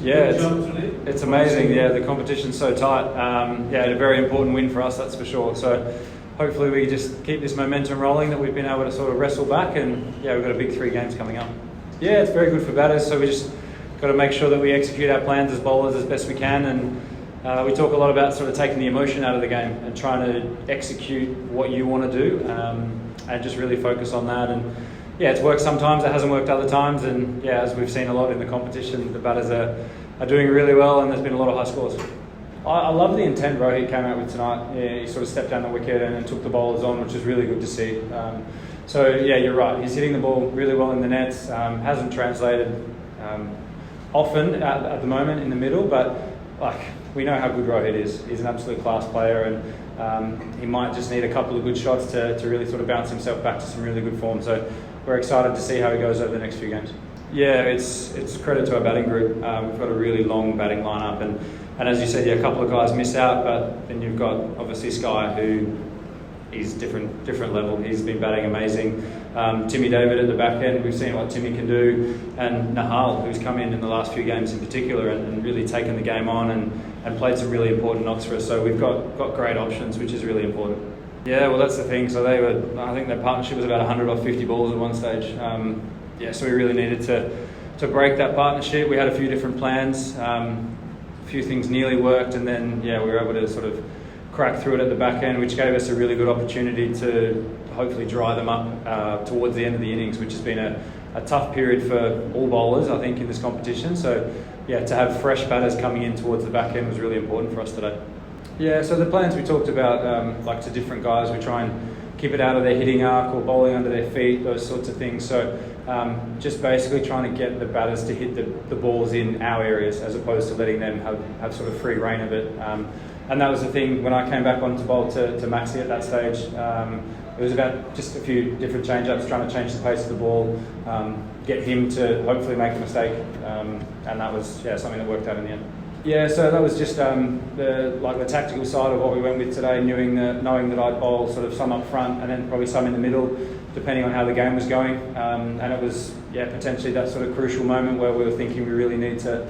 Yeah, it's amazing. Yeah, the competition's so tight. Yeah, a very important win for us, that's for sure. So hopefully we just keep this momentum rolling that we've been able to sort of wrestle back, and yeah, we've got a big 3 games coming up. Yeah, it's very good for batters, so we just got to make sure that we execute our plans as bowlers as best we can, and we talk a lot about sort of taking the emotion out of the game and trying to execute what you want to do, and just really focus on that. And yeah, it's worked sometimes, it hasn't worked other times, and yeah, as we've seen a lot in the competition, the batters are doing really well, and there's been a lot of high scores. I love the intent Rohit came out with tonight. Yeah, he sort of stepped down the wicket and took the bowlers on, which is really good to see. So yeah, you're right, he's hitting the ball really well in the nets, hasn't translated often at the moment in the middle, but like, we know how good Rohit is. He's an absolute class player, and he might just need a couple of good shots to really sort of bounce himself back to some really good form. So we're excited to see how he goes over the next few games. Yeah, it's credit to our batting group. We've got a really long batting lineup, and as you said, yeah, a couple of guys miss out, but then you've got obviously Sky, who is different level. He's been batting amazing. Timmy David at the back end, we've seen what Timmy can do, and Nahal, who's come in the last few games in particular and really taken the game on and played some really important knocks for us. So we've got great options, which is really important. Yeah, well, that's the thing. So I think their partnership was about 100 off 50 balls at one stage. Yeah, so we really needed to break that partnership. We had a few different plans. A few things nearly worked, and then yeah, we were able to sort of crack through it at the back end, which gave us a really good opportunity to hopefully dry them up towards the end of the innings, which has been a tough period for all bowlers, I think, in this competition. So yeah, to have fresh batters coming in towards the back end was really important for us today. Yeah, so the plans we talked about, like to different guys, we try and keep it out of their hitting arc or bowling under their feet, those sorts of things. So just basically trying to get the batters to hit the balls in our areas as opposed to letting them have sort of free reign of it. And that was the thing when I came back onto bowl to Maxi at that stage. It was about just a few different change-ups, trying to change the pace of the ball, get him to hopefully make a mistake, and that was something that worked out in the end. Yeah, so that was just the tactical side of what we went with today, knowing that I'd bowl sort of some up front and then probably some in the middle, depending on how the game was going. And it was potentially that sort of crucial moment where we were thinking we really need to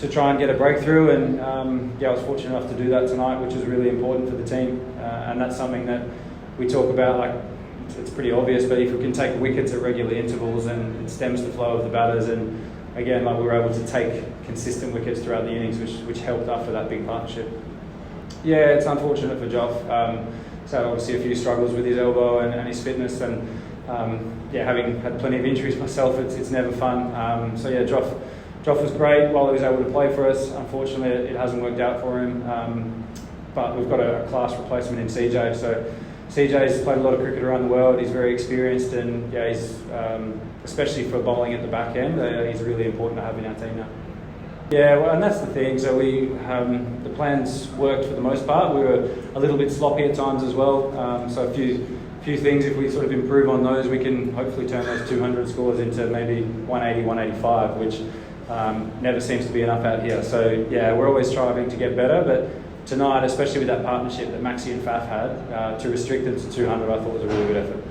try and get a breakthrough, and I was fortunate enough to do that tonight, which is really important for the team, and that's something that we talk about. Like, it's pretty obvious, but if we can take wickets at regular intervals, and it stems the flow of the batters, and again, like, we were able to take consistent wickets throughout the innings, which helped after that big partnership. Yeah, it's unfortunate for Joff. So obviously a few struggles with his elbow and his fitness, and having had plenty of injuries myself, it's never fun. So yeah, Joff was great while he was able to play for us. Unfortunately, it hasn't worked out for him, but we've got a class replacement in CJ. So CJ's played a lot of cricket around the world. He's very experienced, and he's especially for bowling at the back end, he's really important to have in our team now. Yeah, well, and that's the thing. So the plans worked for the most part. We were a little bit sloppy at times as well. So a few things, if we sort of improve on those, we can hopefully turn those 200 scores into maybe 180, 185, which never seems to be enough out here. So yeah, we're always striving to get better, but tonight, especially with that partnership that Maxi and Faf had, to restrict it to 200, I thought was a really good effort.